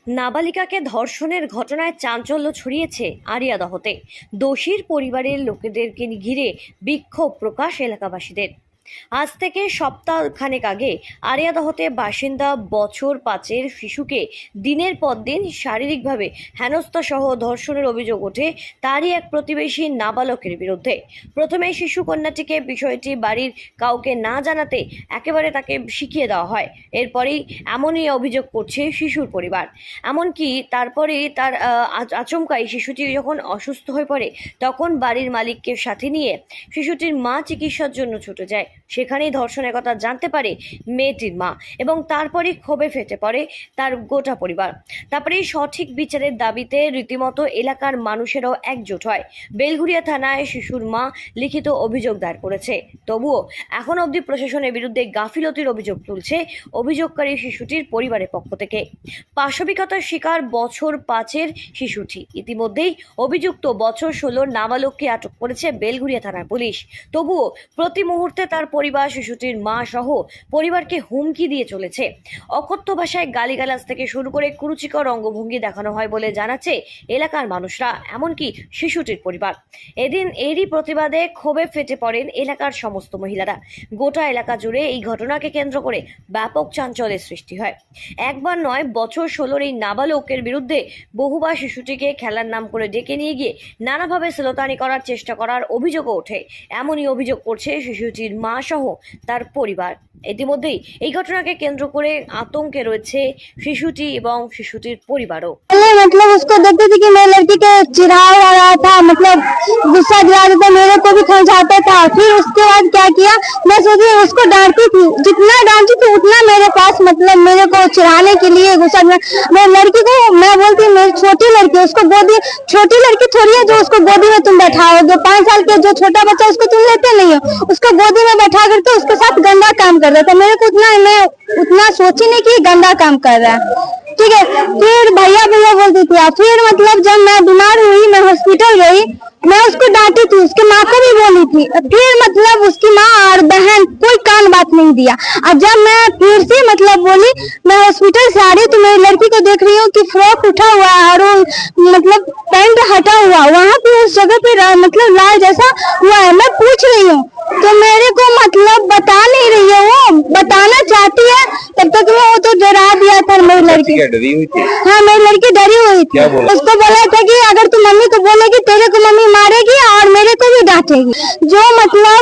নাবালিকাকে ধর্ষণের ঘটনায় চাঞ্চল্য ছড়িয়েছে আরিয়াদহতে। দোষীর পরিবারের লোকেদেরকে ঘিরে বিক্ষোভ প্রকাশ এলাকাবাসীদের। আজ থেকে সপ্তাহখানেক আগে আরিয়াদহতে বাসিন্দা বছর 5-এর শিশুকে দিনের পর দিন শারীরিকভাবে হেনস্থা সহ ধর্ষণের অভিযোগ ওঠে তারই এক প্রতিবেশী নাবালকের বিরুদ্ধে। প্রথমে শিশু কন্যাটিকে বিষয়টি বাড়ির কাউকে না জানাতে একেবারে তাকে শিখিয়ে দেওয়া হয়। এরপরেই এমনই অভিযোগ করছে শিশুর পরিবার। এমনকি তারপরেই তার আচমকাই শিশুটি যখন অসুস্থ হয়ে পড়ে তখন বাড়ির মালিককে সাথে নিয়ে শিশুটির মা চিকিৎসার জন্য ছুটে যায়। সেখানেই ধর্ষণের কথা জানতে পারে মেয়েটির মা এবং তারপরেই ক্ষোভে ফেটে পড়ে তার গোটা পরিবার। তারপরেই সঠিক বিচারের দাবিতে রীতিমতো এলাকার মানুষেরাও একজোট হয়। বেলঘরিয়া থানায় শিশুর মা লিখিত অভিযোগ দায়ের করেছে। তবুও এখন অবধি প্রশাসনের বিরুদ্ধে গাফিলতির অভিযোগ তুলছে অভিযোগকারী শিশুটির পরিবারের পক্ষ থেকে। পাশবিকতার শিকার বছর 5-এর শিশুটি। ইতিমধ্যেই অভিযুক্ত বছর 16 নাবালককে আটক করেছে বেলঘরিয়া থানার পুলিশ। তবুও প্রতি মুহূর্তে তার পরিবার শিশুটির মা সহ পরিবারকে হুমকি দিয়ে চলেছে। অকথ্য ভাষায় গালিগালাজ থেকে শুরু করে কুরুচিকর অঙ্গভঙ্গি দেখানো হয় বলে জানাচ্ছে এলাকার মানুষরা, এমনকি শিশুটির পরিবার। এরই প্রতিবাদে ক্ষোভে ফেটে পড়েন এলাকার সমস্ত মহিলারা। গোটা এলাকা জুড়ে এই ঘটনাকে কেন্দ্র করে ব্যাপক চাঞ্চল্যের সৃষ্টি হয়। একবার নয়, বছর 16-র এই নাবালকের বিরুদ্ধে বহুবার শিশুটিকে খেলার নাম করে ডেকে নিয়ে গিয়ে নানাভাবে শ্লীলতাহানি করার চেষ্টা করার অভিযোগও ওঠে। এমনই অভিযোগ করছে শিশুটির মা সহ তার পরিবার। ইতিমধ্যেই এই ঘটনাকে কেন্দ্র করে আতঙ্কে রয়েছে শিশুটি এবং শিশুটির পরিবারও। मतलब उसको देखते थे कि मेरी लड़की के चिढ़ा रहा था, मतलब गुस्सा दिला रहा था, मेरे को भी समझाता था। फिर उसके बाद क्या किया, मैं सोची उसको डांटती थी, जितना डांटती थी उतना मेरे पास मतलब मेरे को चिढ़ाने के लिए गुस्सा। मेरी लड़की को मैं बोलती मेरी छोटी लड़की, उसको गोदी, छोटी लड़की थोड़ी है जो उसको गोदी में तुम बैठाओगे। 5 साल के जो छोटा बच्चा उसको तुम लेते नहीं हो, उसको गोदी में बैठा करके उसके साथ गंदा काम कर रहा था। मेरे को मैं उतना सोची नहीं कि गंदा काम कर रहा है, ठीक है। फिर भैया भैया बोलती थी। फिर मतलब जब मैं बीमार हुई, मैं हॉस्पिटल गई, मैं उसको डांटी थी, उसकी माँ को भी बोली थी। फिर मतलब उसकी माँ और बहन कोई कान बात नहीं दिया। और जब मैं फिर से मतलब बोली, मैं हॉस्पिटल से आ रही तो मेरी लड़की को देख रही हूँ कि फ्रॉक उठा हुआ है और मतलब पैंट हटा हुआ, वहाँ पे उस जगह पे मतलब लाल जैसा हुआ है। मैं पूछ रही हूँ तो मेरे को मतलब बता नहीं रही है, वो बताना चाहती है तब तक वो तो डरा दिया था मेरी लड़की। डरी हुई थी? हाँ, मेरी लड़की डरी हुई थी। उसको बोला था कि अगर तू मम्मी को बोलेगी तेरे को मम्मी मारेगी और मेरे को भी डांटेगी। जो मतलब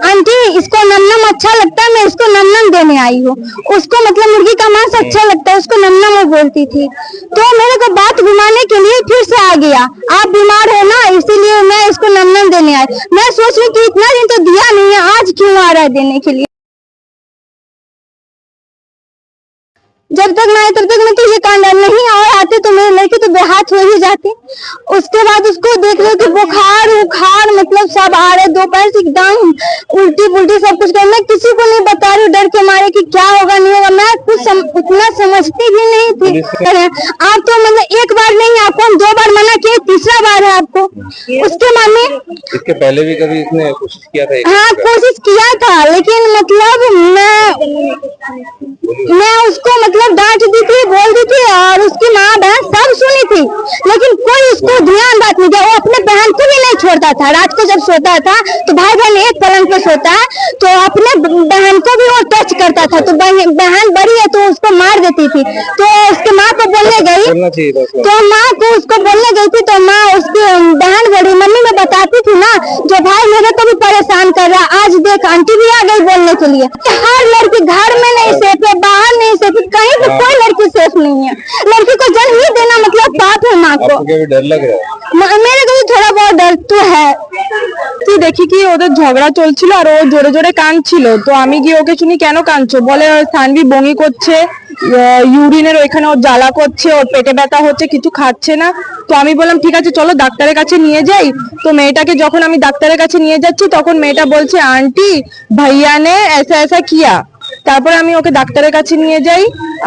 आंटी इसको नम अच्छा लगता है, मैं इसको नम देने आई हूँ। उसको मतलब मुर्गी का मांस अच्छा लगता है, उसको नम वो बोलती थी। तो मेरे को बात घुमाने के लिए फिर से आ गया, आप बीमार हो ना इसीलिए मैं इसको नम देने आई। मैं सोच रही कि इतना दिन तो दिया नहीं है, आज क्यों आ रहा है देने के लिए। जब तक मैं तब तक मैं तो ये कांड नहीं और आते तो मेरी लड़की तो बेहाथ हो ही जाती। उसके बाद उसको देख रहे कि बुखार उखार मतलब सब आ रहे, दोपहर से एकदम उल्टी पुल्टी सब कुछ कर। मैं किसी को नहीं बता रही डर के मारे कि क्या होगा नहीं होगा, मैं कुछ उतना समझती भी नहीं थी। आप तो मतलब एक बार नहीं, आपको हम 2 बार मना किए, तीसरा बार है आपको। उसके माने इसके पहले भी कभी इसने कोशिश किया था? हाँ, कोशिश किया था, लेकिन मतलब मैं उसको मतलब डांट दी थी, बोल दी थी और उसकी माँ बहन सब सुनी थी, लेकिन कोई उसको ध्यान बात नहीं दिया। वो अपने बहन को भी नहीं छोड़ता था। रात को जब सोता था तो भाई बहन एक पलंग पे सोता है तो अपने बहन को भी वो टच करता था। तो बहन बड़ी है तो उसको मार देती थी। तो उसकी माँ को बोलने गई तो माँ को उसको बोलने गई थी तो माँ उसकी बहन बड़ी मम्मी में बताती थी ना, जो भाई मेरे को भी परेशान कर रहा, आज देख आंटी भी आ गई बोलने के लिए। हर लड़की घर में नहीं सेफ है, बाहर नहीं सेफ है, कहीं पे कोई लड़की सेफ नहीं है। लड़की को जन्म ही देना मतलब पाप है। माँ को डर लग रहा है? मेरे को भी थोड़ा बहुत डर तो है। তুই দেখি কি ওদের ঝগড়া চলছিল আর ও জোরে জোরে কাঁদছিল। তো আমি গিয়ে ওকে শুনি কেন কাঁদছো, বলে সানভি বমি করছে, ইউরিনের ওইখানে ওর জ্বালা করছে, ওর পেটে ব্যথা হচ্ছে, কিছু খাচ্ছে না। তো আমি বললাম ঠিক আছে চলো ডাক্তারের কাছে নিয়ে যাই। তো মেয়েটাকে যখন আমি ডাক্তারের কাছে নিয়ে যাচ্ছি তখন মেয়েটা বলছে আন্টি ভাইয়া নে ऐसा ऐसा किया। তারপরে আমি ওকে ডাক্তারের কাছে নিয়ে যাই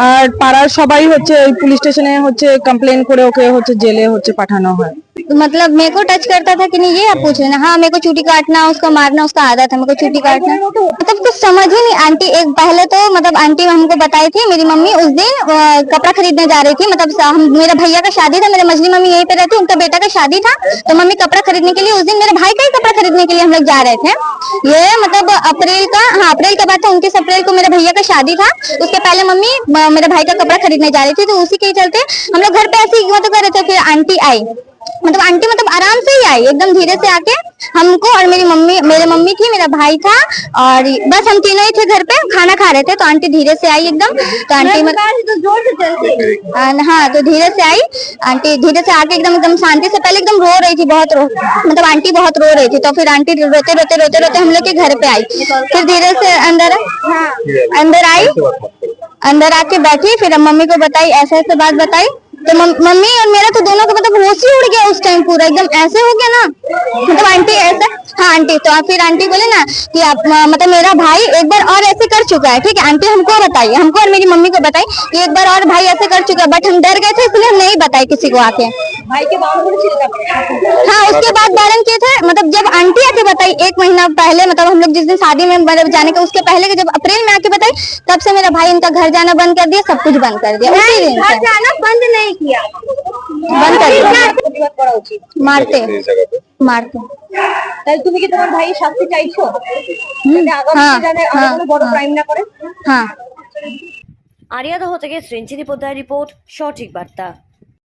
আর পাড়ার সবাই হচ্ছে ওই পুলিশ স্টেশনে হচ্ছে কমপ্লেন করে ওকে হচ্ছে জেলে হচ্ছে পাঠানো হয়। मतलब मेरे को टच करता था कि नहीं ये आप पूछ रहे हैं ना। हाँ मेरे को चूटी काटना उसको मारना उसका आदत है, मेरे को चूटी काटना मतलब कुछ समझ ही नहीं। आंटी एक पहले तो मतलब आंटी हमको बताई थी मेरी मम्मी उस दिन कपड़ा खरीदने जा रही थी, मतलब मेरे भैया का शादी था, मेरे मछली मम्मी यहीं पे रहती, उनका बेटा का शादी था, तो मम्मी कपड़ा खरीदने के लिए उस दिन मेरे भाई का ही कपड़ा खरीदने के लिए हम लोग जा रहे थे। ये मतलब अप्रैल का, हाँ अप्रैल का बात था, 29 अप्रैल को मेरे भैया का शादी था। उसके पहले मम्मी मेरे भाई का कपड़ा खरीदने जा रही थी, तो उसी के चलते हम लोग घर पे ऐसे ही मतलब कर रहे थे। फिर आंटी आई, मतलब आंटी मतलब आराम से ही आई, एकदम धीरे से आके हमको और मेरी मम्मी, मेरे मम्मी थी, मेरा भाई था और बस हम तीनों ही थे घर पे, खाना खा रहे थे। तो आंटी धीरे से आई एकदम, तो आंटी हाँ तो धीरे से आई आंटी, धीरे से आके एकदम एकदम शांति से, पहले एकदम रो रही थी, बहुत मतलब आंटी बहुत रो रही थी। तो फिर आंटी रोते रोते रोते रोते हम लोग के घर पे आई, फिर धीरे से अंदर आई, अंदर आके बैठी, फिर मम्मी को बताई, ऐसे ऐसे बात बताई। तो मम्मी और मेरा तो दोनों का मतलब होश ही उड़ गया उस टाइम, पूरा एकदम ऐसे हो गया ना, मतलब आंटी ऐसा, हाँ आंटी तो फिर आंटी बोले ना कि आप मतलब मेरा भाई एक बार और ऐसे कर चुका है, ठीक है आंटी हमको बताइए, हमको और मेरी मम्मी को बताई कि एक बार और भाई ऐसे कर चुका है, बट हम डर गए थे इसलिए हम नहीं बताए किसी को आके। भाई के हाँ उसके बाद बारन किए थे, मतलब जब आंटी आके बताई 1 महीना पहले, मतलब हम लोग जिस दिन शादी में मतलब जाने का उसके पहले के जब अप्रैल में आके बताई, तब से मेरा भाई इनका घर जाना बंद कर दिया, सब कुछ बंद कर दिया, उसी दिन से जाना बंद नहीं किया, बंद कर दिया, मारते इस जगह पे मारते। তাই তুমি কি তোমার ভাই শাস্তি চাইছো যাতে আগামীতে জানে আর কোনো বড় ক্রাইম না করে? हाँ আরিয়াদহ থেকে সৃঞ্চিনী পোদ্দার রিপোর্ট, সঠিক বার্তা।